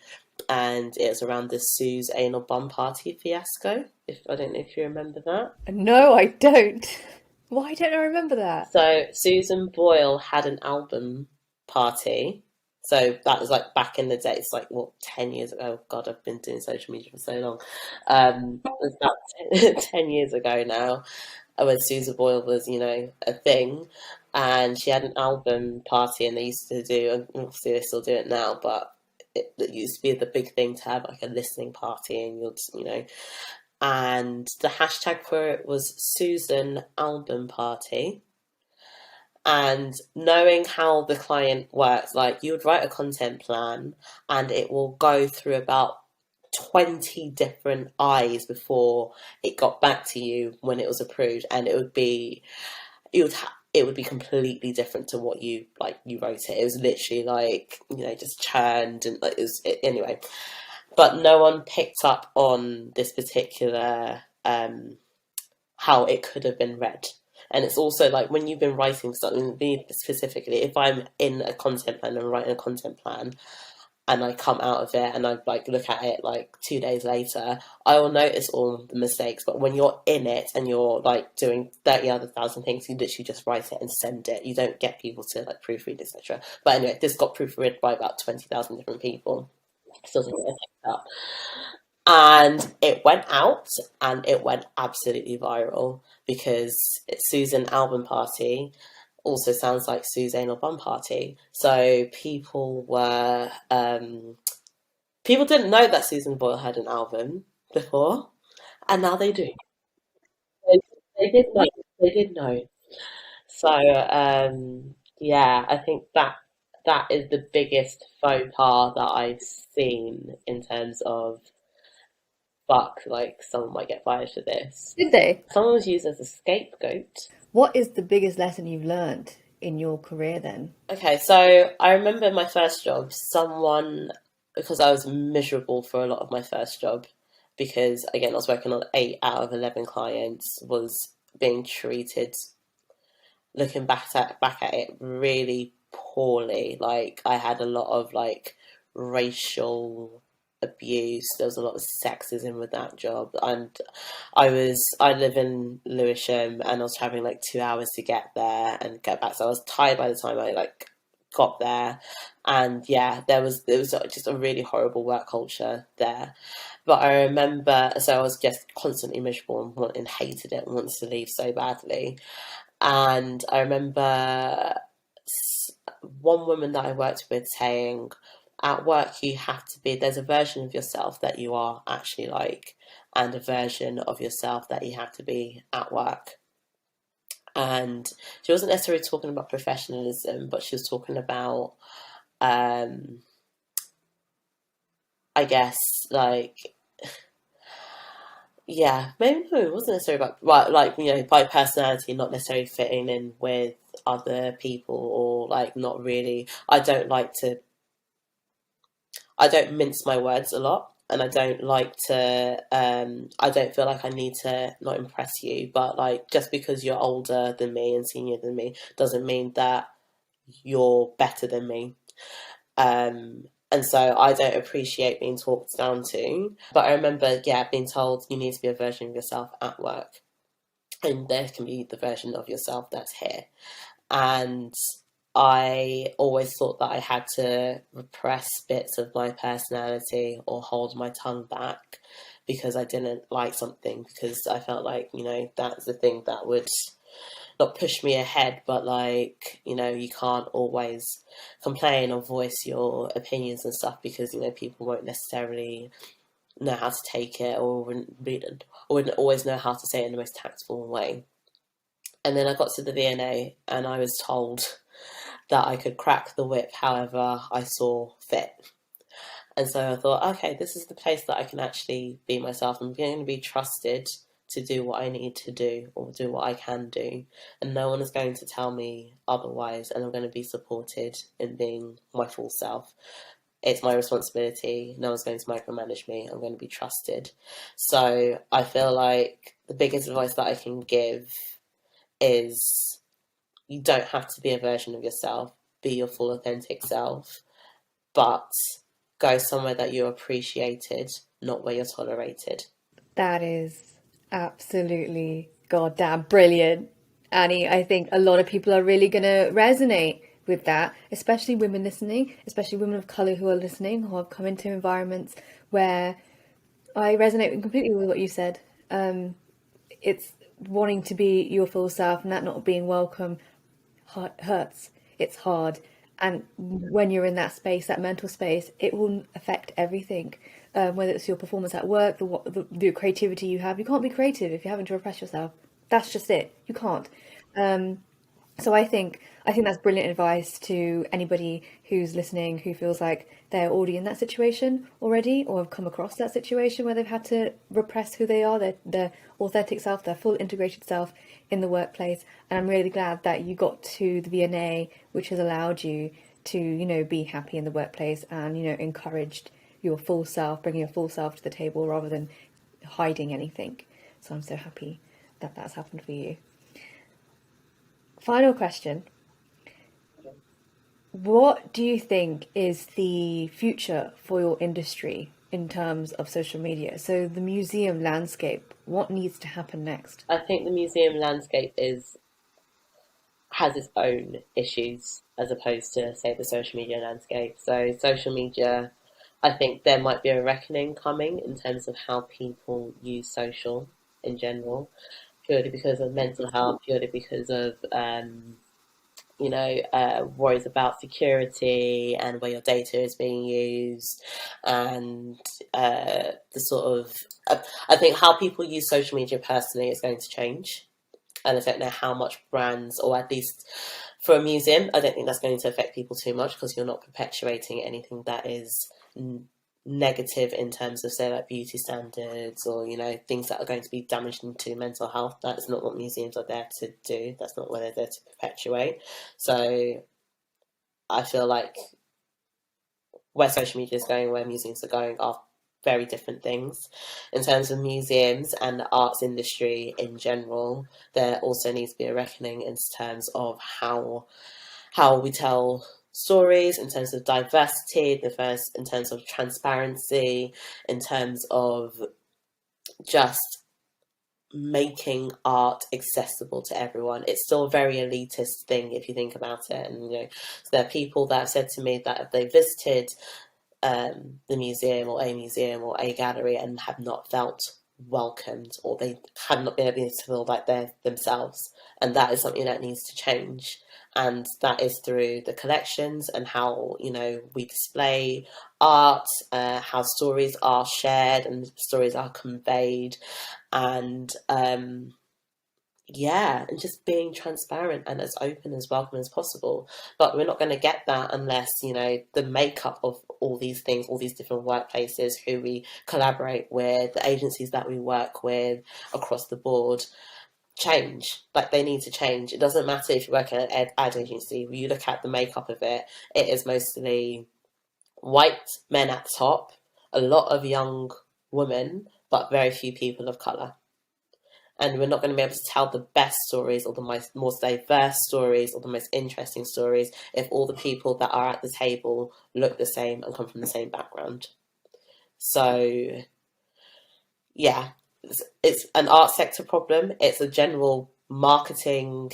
[SPEAKER 1] and it was around the Sue's anal bum party fiasco. If I don't know if you remember that.
[SPEAKER 2] No, I don't. Why don't I remember that?
[SPEAKER 1] So Susan Boyle had an album party. So that was like back in the day. It's like what, 10 years ago. Oh God, I've been doing social media for so long. It was about 10 years ago now, when Susan Boyle was, a thing, and she had an album party, and they used to do, and obviously they still do it now, but it used to be the big thing to have like a listening party, and and the hashtag for it was Susan Album Party. And knowing how the client works, like you would write a content plan and it will go through about 20 different eyes before it got back to you when it was approved, and it would be completely different to what you wrote it. It was literally like, just churned, and like, anyway. but no one picked up on this particular how it could have been read. And it's also like when you've been writing something, me specifically, if I'm in a content plan and writing a content plan and I come out of it and I like look at it like 2 days later, I will notice all the mistakes. But when you're in it and you're like doing 30 other thousand things, you literally just write it and send it. You don't get people to like proofread, etc. But anyway, this got proofread by about 20,000 different people. Still didn't get picked up. And it went out and it went absolutely viral because Susan album party also sounds like Suzanne or bum party. So people didn't know that Susan Boyle had an album before, and now they do. They, they did know. They did know. So yeah, I think that is the biggest faux pas that I've seen in terms of fuck, like someone might get fired for this.
[SPEAKER 2] Did they?
[SPEAKER 1] Someone was used as a scapegoat.
[SPEAKER 2] What is the biggest lesson you've learned in your career then?
[SPEAKER 1] Okay, so I remember my first job, someone, because I was miserable for a lot of my first job, because again, I was working on 8 out of 11 clients, was being treated, looking back at it, really poorly. Like I had a lot of like racial abuse. There was a lot of sexism with that job, and I live in Lewisham, and I was traveling like 2 hours to get there and get back. So I was tired by the time I like got there, and yeah, there was just a really horrible work culture there. But I remember, so I was just constantly miserable and hated it and wanted to leave so badly. And I remember one woman that I worked with saying, at work, you have to be, there's a version of yourself that you are actually like, and a version of yourself that you have to be at work. And she wasn't necessarily talking about professionalism, but she was talking about, um, I guess, like, yeah, maybe no, it wasn't necessarily about, right, like, by personality, not necessarily fitting in with other people or like not really. I don't mince my words a lot, and I don't like to. I don't feel like I need to not impress you, but like just because you're older than me and senior than me doesn't mean that you're better than me. And so I don't appreciate being talked down to. But I remember, yeah, being told you need to be a version of yourself at work, and there can be the version of yourself that's here. And I always thought that I had to repress bits of my personality or hold my tongue back because I didn't like something, because I felt like, that's the thing that would not push me ahead, but like, you can't always complain or voice your opinions and stuff because, people won't necessarily know how to take it or wouldn't always know how to say it in the most tactful way. And then I got to the VNA and I was told that I could crack the whip however I saw fit. And so I thought, okay, this is the place that I can actually be myself. I'm going to be trusted to do what I need to do or do what I can do. And no one is going to tell me otherwise. And I'm going to be supported in being my full self. It's my responsibility. No one's going to micromanage me. I'm going to be trusted. So I feel like the biggest advice that I can give is you don't have to be a version of yourself. Be your full authentic self, but go somewhere that you're appreciated, not where you're tolerated.
[SPEAKER 2] That is absolutely goddamn brilliant, Annie. I think a lot of people are really going to resonate with that, especially women listening, especially women of colour who are listening, who have come into environments where I resonate completely with what you said. It's wanting to be your full self and that not being welcome hurts. It's hard. And when you're in that space, that mental space, it will affect everything. Whether it's your performance at work, the creativity you have. You can't be creative if you're having to repress yourself. That's just it. You can't. So I think that's brilliant advice to anybody who's listening who feels like they're already in that situation already or have come across that situation where they've had to repress who they are, their authentic self, their full integrated self in the workplace. And I'm really glad that you got to the VNA, which has allowed you to, be happy in the workplace and, encouraged your full self, bringing your full self to the table rather than hiding anything. So I'm so happy that that's happened for you. Final question. What do you think is the future for your industry in terms of social media? So the museum landscape, what needs to happen next?
[SPEAKER 1] I think the museum landscape is has its own issues as opposed to, say, the social media landscape. So, social media, I think there might be a reckoning coming in terms of how people use social in general, purely because of mental health, purely because of worries about security and where your data is being used, and the sort of I think how people use social media personally is going to change. And I don't know how much brands, or at least for a museum, I don't think that's going to affect people too much because you're not perpetuating anything that is negative in terms of, say, like beauty standards, or things that are going to be damaging to mental health. That's not what museums are there to do. That's not what they're there to perpetuate. So I feel like where social media is going, where museums are going, are very different things. In terms of museums and the arts industry in general, there also needs to be a reckoning in terms of how we tell stories, in terms of diversity, in terms of transparency, in terms of just making art accessible to everyone. It's still a very elitist thing if you think about it. And so there are people that have said to me that if they visited the museum or a gallery and have not felt welcomed, or they have not been able to feel like they're themselves, and that is something that needs to change. And that is through the collections and how we display art, how stories are shared and stories are conveyed, and yeah, and just being transparent and as open, as welcome as possible. But we're not going to get that unless, the makeup of all these things, all these different workplaces, who we collaborate with, the agencies that we work with across the board, change. Like, they need to change. It doesn't matter if you work at an ad agency. When you look at the makeup of it, it is mostly white men at the top, a lot of young women, but very few people of colour. And we're not going to be able to tell the best stories, or the most diverse stories, or the most interesting stories, if all the people that are at the table look the same and come from the same background. So yeah, it's an art sector problem. It's a general marketing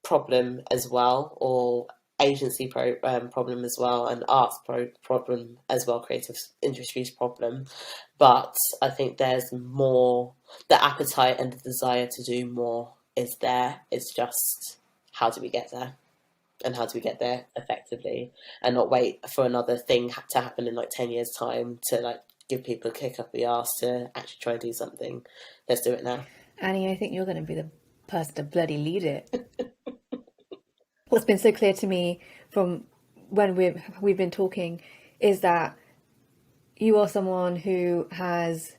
[SPEAKER 1] problem as well, or problem as well, and arts problem as well, creative industries problem. But I think there's more, the appetite and the desire to do more is there. It's just, how do we get there? And how do we get there effectively, and not wait for another thing to happen in like 10 years time to like give people a kick up the arse to actually try and do something. Let's do it now.
[SPEAKER 2] Annie, I think you're going to be the person to bloody lead it. What's been so clear to me from when we've been talking is that you are someone who has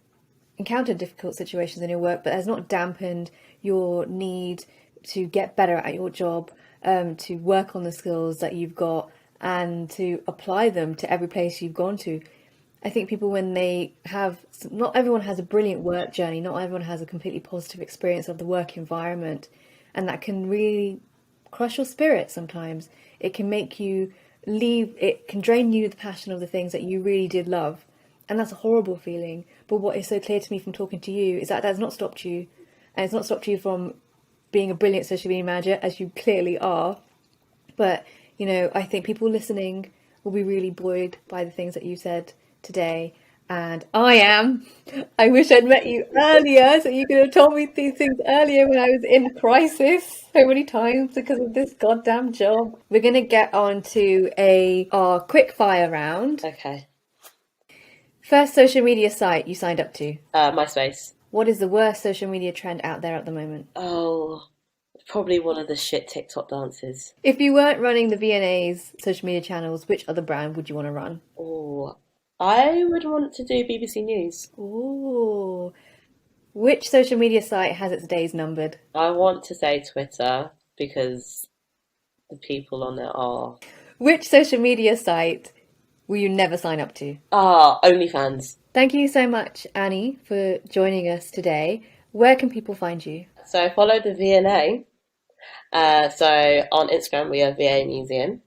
[SPEAKER 2] encountered difficult situations in your work, but has not dampened your need to get better at your job, to work on the skills that you've got, and to apply them to every place you've gone to. I think people, when they have, not everyone has a brilliant work journey, not everyone has a completely positive experience of the work environment, and that can really crush your spirit sometimes. It can make you leave, it can drain you the passion of the things that you really did love. And that's a horrible feeling. But what is so clear to me from talking to you is that has not stopped you. And it's not stopped you from being a brilliant social media manager, as you clearly are. But, I think people listening will be really buoyed by the things that you said today. And I am. I wish I'd met you earlier so you could have told me these things earlier when I was in crisis so many times because of this goddamn job. We're going to get on to our quick fire round.
[SPEAKER 1] Okay.
[SPEAKER 2] First social media site you signed up to?
[SPEAKER 1] MySpace.
[SPEAKER 2] What is the worst social media trend out there at the moment?
[SPEAKER 1] Oh, probably one of the shit TikTok dances.
[SPEAKER 2] If you weren't running the V&A's social media channels, which other brand would you want to run?
[SPEAKER 1] Oh, I would want to do BBC News.
[SPEAKER 2] Ooh. Which social media site has its days numbered?
[SPEAKER 1] I want to say Twitter because the people on it are.
[SPEAKER 2] Which social media site will you never sign up to?
[SPEAKER 1] Ah, OnlyFans.
[SPEAKER 2] Thank you so much, Annie, for joining us today. Where can people find you?
[SPEAKER 1] So follow the VNA. So on Instagram we are VA Museum.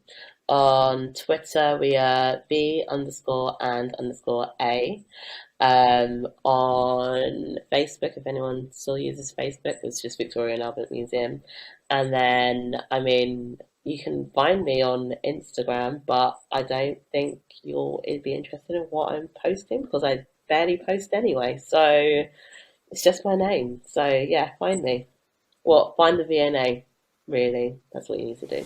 [SPEAKER 1] On Twitter we are V underscore and underscore A. On Facebook, if anyone still uses Facebook, it's just Victoria and Albert Museum. And then, I mean, you can find me on Instagram, but I don't think you'll be interested in what I'm posting because I barely post anyway. So it's just my name. So yeah, find me. What? Find the VNA. Really, that's what you need to do.